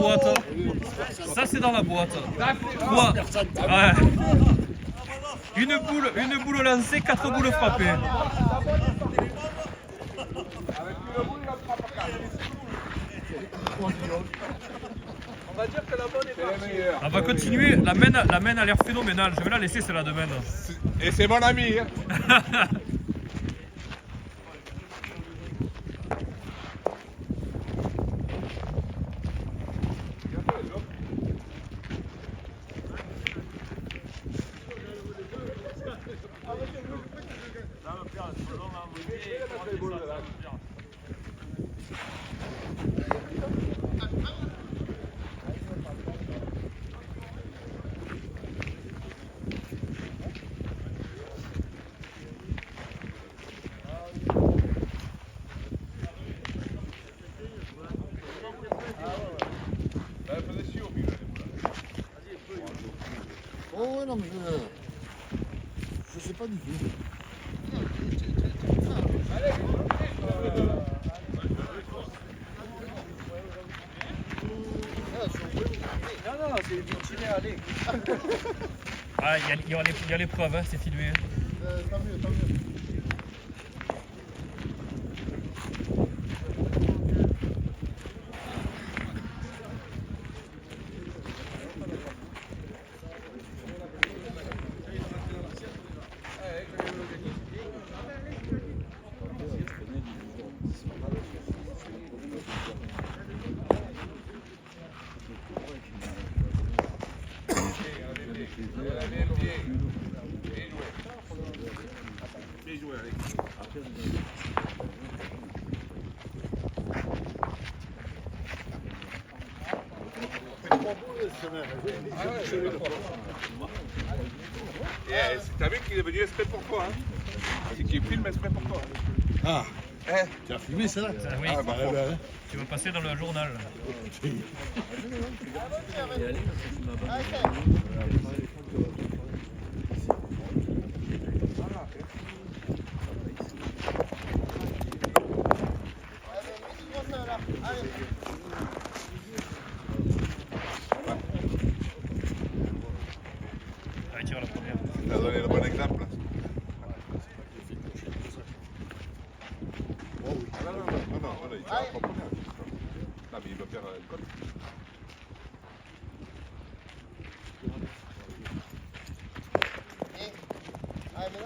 boîte. Ça, c'est dans la boîte. Quoi? Ouais. Une boule lancée, 4 boules frappées. On va dire que la bonne est partie. On va continuer. La main a l'air phénoménale. Je vais la laisser, celle-là de main. Et c'est mon ami. Hein. Oh ouais, non, mais je sais pas du tout. Non, non, c'est du tirer, allez. Ah, il y a l'épreuve, hein, c'est filmé. Tant mieux, tant mieux. T'as vu qu'il est venu exprès pour toi. Hein. C'est qu'il filme exprès pour toi. Ah, Eh. tu as filmé ça là? Oui, Ah, bah, ben, tu vas passer dans le journal. Allez, tire la première. T'as donné le bon exemple. Non, il tire la première. Non, mais il va faire une colle. Allez,